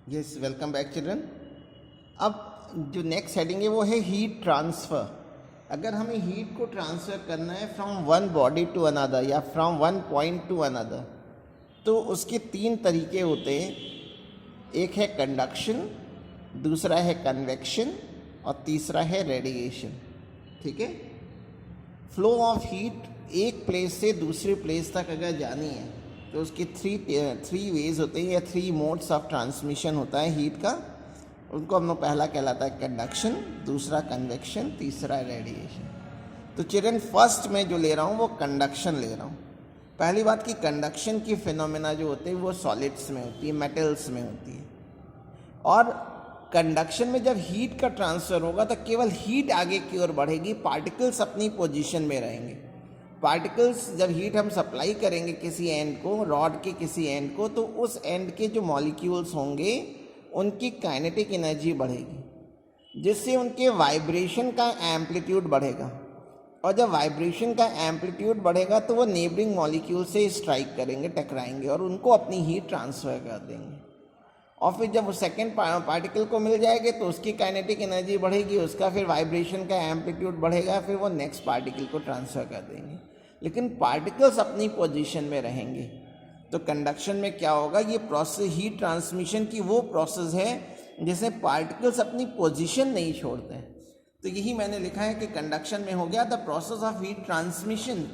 Yes, welcome back children. अब जो next heading है वो है हीट ट्रांसफ़र। अगर हमें हीट को ट्रांसफ़र करना है from one body to another या from one point to another, तो उसके तीन तरीके होते हैं। एक है कंडक्शन, दूसरा है कन्वेक्शन और तीसरा है रेडिएशन। ठीक है। फ्लो ऑफ हीट एक प्लेस से दूसरे प्लेस तक अगर जानी है तो उसकी थ्री वेज होते हैं या थ्री मोड्स ऑफ ट्रांसमिशन होता है हीट का। उनको हम लोग पहला कहलाता है कंडक्शन, दूसरा कन्वेक्शन, तीसरा रेडिएशन। तो चिल्ड्रन फर्स्ट में जो ले रहा हूँ वो कंडक्शन ले रहा हूँ। पहली बात कि कंडक्शन की फिनोमेना जो होते हैं वो सॉलिड्स में होती है, मेटल्स में होती है। और कंडक्शन में जब हीट का ट्रांसफ़र होगा तो केवल हीट आगे की ओर बढ़ेगी, पार्टिकल्स अपनी पोजीशन में रहेंगे। पार्टिकल्स जब हीट हम सप्लाई करेंगे किसी एंड को, रॉड के किसी एंड को, तो उस एंड के जो मॉलिक्यूल्स होंगे उनकी काइनेटिक एनर्जी बढ़ेगी, जिससे उनके वाइब्रेशन का एम्पलीट्यूड बढ़ेगा। और जब वाइब्रेशन का एम्पलीट्यूड बढ़ेगा तो वो नेबरिंग मॉलिक्यूल से स्ट्राइक करेंगे, टकराएंगे और उनको अपनी हीट ट्रांसफ़र कर देंगे। और फिर जब वो सेकेंड पार्टिकल को मिल जाएंगे तो उसकी काइनेटिक एनर्जी बढ़ेगी, उसका फिर वाइब्रेशन का एम्पलीट्यूड बढ़ेगा, फिर वो नेक्स्ट पार्टिकल को ट्रांसफ़र कर देंगे। लेकिन पार्टिकल्स अपनी पोजीशन में रहेंगे। तो कंडक्शन में क्या होगा, ये प्रोसेस हीट ट्रांसमिशन की वो प्रोसेस है जिसमें पार्टिकल्स अपनी पोजीशन नहीं छोड़ते हैं। तो यही मैंने लिखा है कि कंडक्शन में हो गया the process of heat transmission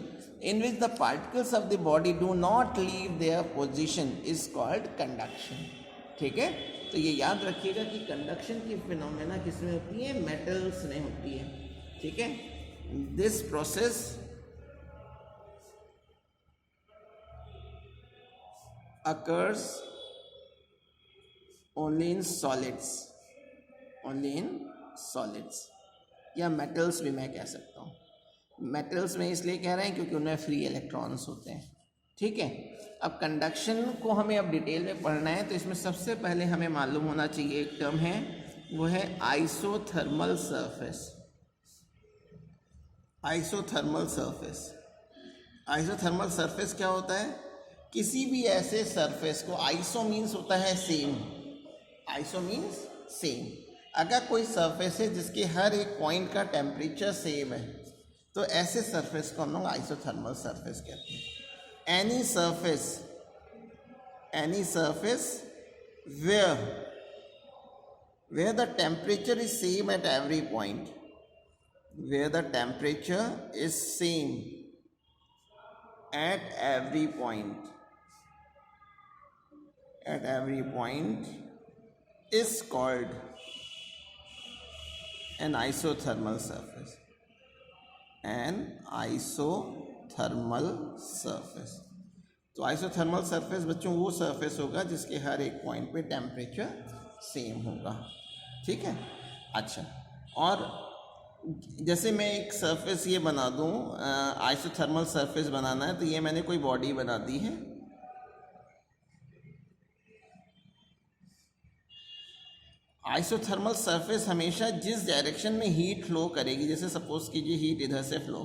in which the particles of the body do not leave their position is called conduction. ठीक है। तो ये याद रखिएगा कि कंडक्शन की फिनोमेना किस में होती है, मेटल्स में होती है। ठीक है। This process occurs only in solids, only in solids, या मेटल्स भी मैं कह सकता हूँ। मेटल्स में इसलिए कह रहे हैं क्योंकि उनमें फ्री इलेक्ट्रॉन्स होते हैं। ठीक है। अब कंडक्शन को हमें अब डिटेल में पढ़ना है, तो इसमें सबसे पहले हमें मालूम होना चाहिए एक टर्म है, वो है isothermal surface. Isothermal surface, isothermal surface क्या होता है, किसी भी ऐसे सरफेस को, आइसो मीन्स होता है सेम, आइसो मीन्स सेम। अगर कोई सरफेस है जिसके हर एक पॉइंट का टेम्परेचर सेम है तो ऐसे सरफेस को हम लोग आइसोथर्मल सरफेस कहते हैं। Any surface where the temperature is same at every point, where the temperature is same at every point is called an isothermal surface. An isothermal surface. तो isothermal surface बच्चों वो surface होगा जिसके हर एक point पे temperature same होगा। ठीक है। अच्छा, और जैसे मैं एक सरफेस ये बना दूँ, आइसोथर्मल सरफेस बनाना है, तो ये मैंने कोई बॉडी बना दी है। आइसोथर्मल सरफेस हमेशा जिस डायरेक्शन में हीट फ्लो करेगी, जैसे सपोज कीजिए हीट इधर से फ्लो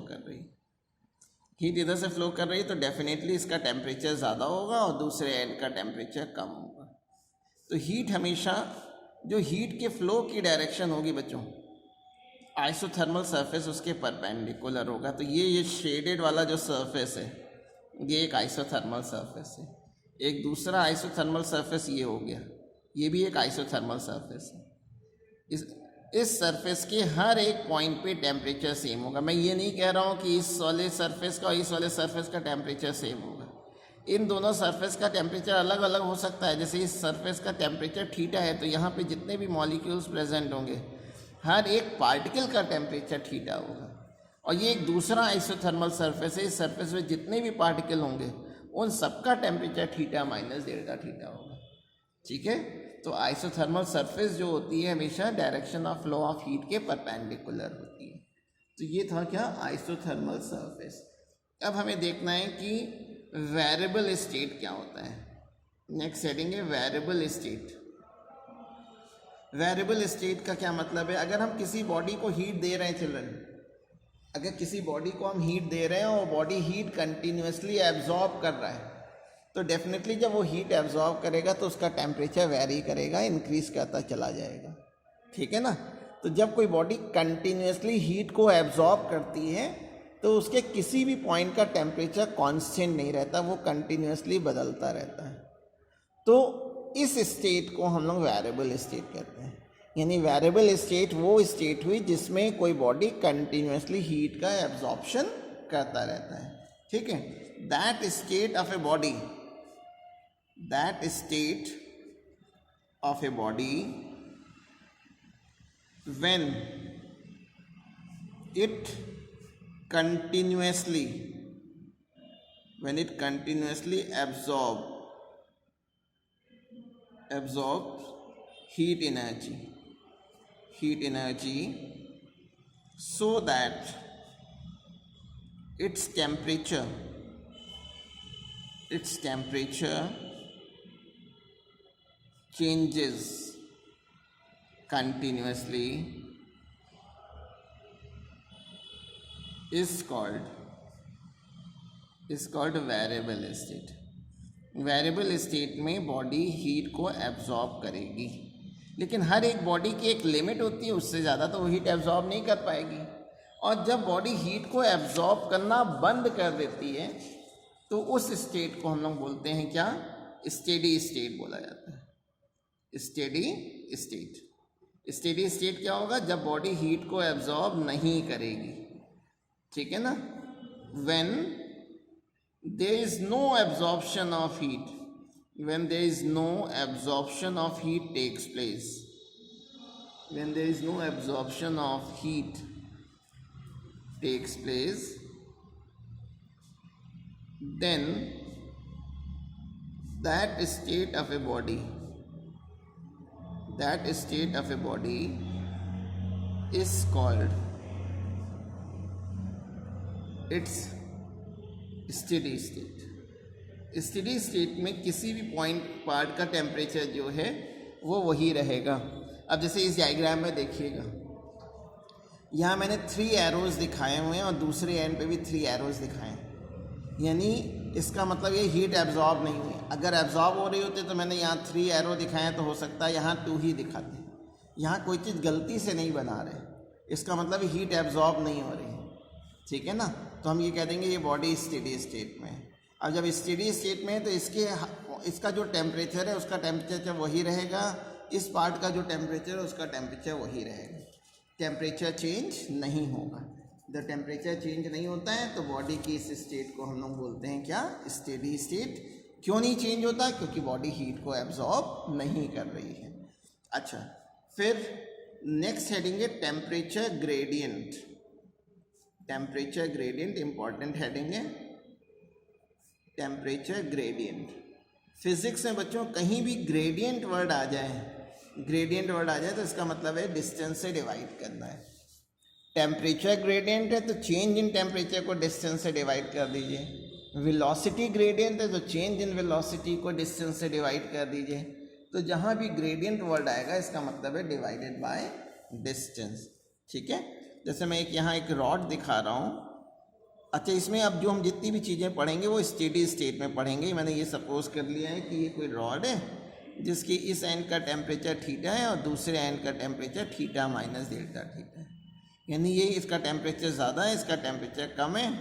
कर रही, तो डेफिनेटली इसका टेम्परेचर ज़्यादा होगा और दूसरे एंड का टेम्परेचर कम होगा। तो हीट हमेशा जो हीट के फ्लो की डायरेक्शन होगी बच्चों, आइसोथर्मल सरफेस उसके परपेंडिकुलर होगा। तो ये शेडेड वाला जो सरफेस है ये एक आइसोथर्मल सरफेस है। एक दूसरा आइसोथर्मल सरफेस ये हो गया, ये भी एक आइसोथर्मल सरफेस है। इस सरफेस के हर एक पॉइंट पे टेम्परेचर सेम होगा। मैं ये नहीं कह रहा हूँ कि इस वाले सरफेस का और इस वाले सरफेस का टेम्परेचर सेम होगा। इन दोनों सरफेस का टेम्परेचर अलग अलग हो सकता है। जैसे इस सरफेस का टेम्परेचर थीटा है तो यहाँ पे जितने भी मॉलिक्यूल्स प्रेजेंट होंगे हर एक पार्टिकल का टेम्परेचर थीटा होगा। और ये एक दूसरा आइसोथर्मल सरफेस है, इस सरफेस में जितने भी पार्टिकल होंगे उन सबका temperature theta minus delta theta होगा। ठीक है। तो आइसोथर्मल सरफेस जो होती है हमेशा direction of flow of heat के परपेंडिकुलर होती है। तो ये था क्या, आइसोथर्मल सरफेस। अब हमें देखना है कि वेरिएबल स्टेट क्या होता है। नेक्स्ट हेडिंग है वेरिएबल स्टेट। वेरिएबल स्टेट का क्या मतलब है, अगर हम किसी बॉडी को हीट दे रहे हैं चिल्ड्रन, अगर किसी बॉडी को हम हीट दे रहे हैं और बॉडी हीट कंटिन्यूसली एब्जॉर्ब कर रहा है, तो डेफिनेटली जब वो हीट एब्जॉर्ब करेगा तो उसका टेम्परेचर वेरी करेगा, इंक्रीज करता चला जाएगा, ठीक है ना। तो जब कोई बॉडी कंटिन्यूसली हीट को एब्जॉर्ब करती है तो उसके किसी भी पॉइंट का टेम्परेचर कांस्टेंट नहीं रहता, वो कंटिन्यूसली बदलता रहता है। तो इस स्टेट को हम लोग वेरिएबल स्टेट कहते हैं। यानी वेरिएबल स्टेट वो स्टेट हुई जिसमें कोई बॉडी कंटिन्यूसली हीट का एब्जॉर्प्शन करता रहता है, ठीक है। That state of a body, that state of a body when it continuously absorbs heat energy so that its temperature changes continuously is called variable state. Variable state में body heat को absorb करेगी, लेकिन हर एक body की एक limit होती है, उससे ज़्यादा तो वो हीट एब्जॉर्ब नहीं कर पाएगी। और जब बॉडी हीट को एब्जॉर्ब करना बंद कर देती है तो उस स्टेट को हम लोग बोलते हैं क्या, स्टेडी स्टेट बोला जाता है। स्टेडी स्टेट, स्टेडी स्टेट क्या होगा, जब बॉडी हीट को एब्जॉर्ब नहीं करेगी, ठीक है ना। When there is no absorption of heat, when there is no absorption of heat takes place, when there is no absorption of heat takes place, then that state of a body is called its steady state। Steady state में किसी भी point part का temperature जो है वो वही रहेगा। अब जैसे इस डायग्राम में देखिएगा, यहाँ मैंने 3 एरोज दिखाए हुए हैं और दूसरे एंड पे भी 3 एरोज दिखाए हैं, यानी इसका मतलब ये हीट एब्जॉर्ब नहीं हुई। अगर एब्जॉर्ब हो रही होती तो मैंने यहाँ 3 एरो दिखाए हैं, तो हो सकता है यहाँ 2 ही दिखाते। यहाँ कोई चीज़ गलती से नहीं बना रहे, इसका मतलब हीट एब्जॉर्ब नहीं हो रही है, ठीक है ना। तो हम ये कह देंगे ये बॉडी स्टेडी स्टेट में है। अब जब स्टेडी स्टेट में है तो इसका जो टेम्परेचर है उसका टेम्परेचर वही रहेगा, इस पार्ट का जो टेम्परेचर है उसका टेम्परेचर वही रहेगा, टेम्परेचर चेंज नहीं होगा। जब टेम्परेचर चेंज नहीं होता है तो बॉडी की इस स्टेट को हम लोग बोलते हैं क्या, स्टेडी स्टेट। क्यों नहीं चेंज होता, क्योंकि बॉडी हीट को एब्जॉर्ब नहीं कर रही है। अच्छा, फिर नेक्स्ट हेडिंग है temperature gradient. Temperature gradient important heading है, टेम्परेचर ग्रेडियंट। फिजिक्स में बच्चों कहीं भी ग्रेडियंट वर्ड आ जाए तो इसका मतलब है डिस्टेंस से डिवाइड करना है। टेम्परेचर ग्रेडियंट है तो चेंज इन टेम्परेचर को डिस्टेंस से डिवाइड कर दीजिए। वेलोसिटी ग्रेडियंट है तो चेंज इन वेलोसिटी को डिस्टेंस से डिवाइड कर दीजिए। तो जहाँ भी ग्रेडियंट वर्ड आएगा इसका मतलब है डिवाइडेड बाय डिस्टेंस, ठीक है। जैसे मैं यहाँ एक रॉड दिखा रहा हूँ। अच्छा, इसमें अब जो हम जितनी भी चीज़ें पढ़ेंगे वो स्टेडी स्टेट में पढ़ेंगे। मैंने ये सपोज कर लिया है कि ये कोई रॉड है जिसकी इस एंड का टेम्परेचर थीटा है और दूसरे एंड का temperature theta minus delta theta है। यानी ये इसका टेम्परेचर ज़्यादा है, इसका टेम्परेचर कम है,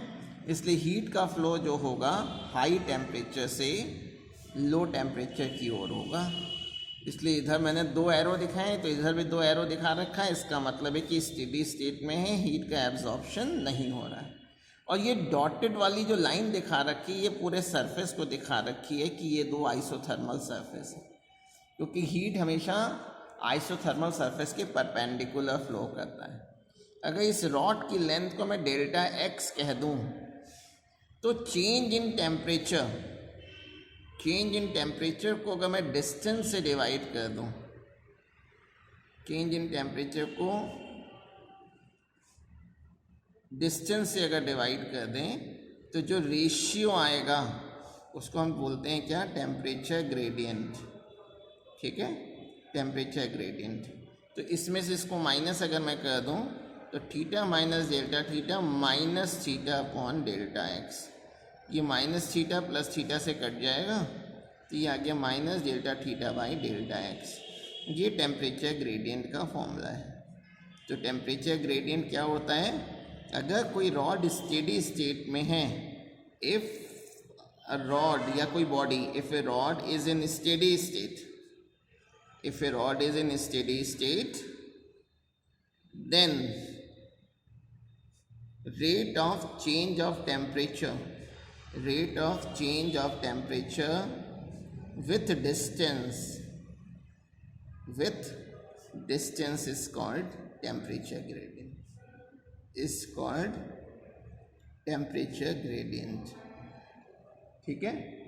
इसलिए हीट का फ्लो जो होगा हाई टेम्परेचर से लो टेम्परेचर की ओर होगा। इसलिए इधर मैंने 2 एरो दिखाए हैं तो इधर भी 2 एरो दिखा रखा है। इसका मतलब है कि स्टेडी स्टेट में है, हीट का एब्जॉर्प्शन नहीं हो रहा है। और ये डॉटेड वाली जो लाइन दिखा रखी है ये पूरे सरफेस को दिखा रखी है कि ये 2 आइसोथर्मल सरफेस है, क्योंकि हीट हमेशा आइसोथर्मल सरफेस के परपेंडिकुलर फ्लो करता है। अगर इस रॉड की लेंथ को मैं डेल्टा एक्स कह दूं तो चेंज इन टेम्परेचर को अगर मैं डिस्टेंस से डिवाइड कर दूं, चेंज इन टेम्परेचर को डिस्टेंस से अगर डिवाइड कर दें तो जो रेशियो आएगा उसको हम बोलते हैं क्या, टेम्परेचर ग्रेडियंट, ठीक है, टेम्परेचर ग्रेडियंट। तो इसमें से इसको माइनस अगर मैं कर दूं तो theta minus delta theta minus theta upon delta x, ये माइनस थीटा प्लस थीटा से कट जाएगा, तो ये आ गया minus delta theta by delta x. ये टेम्परेचर ग्रेडियंट का फॉर्मूला है। तो टेम्परेचर ग्रेडियंट क्या होता है, अगर कोई रॉड स्टेडी स्टेट में है, इफ़ अ रॉड या कोई body, if A rod is in steady state, if A rod is in steady state, then rate of change of temperature with distance is called temperature gradient, ठीक है।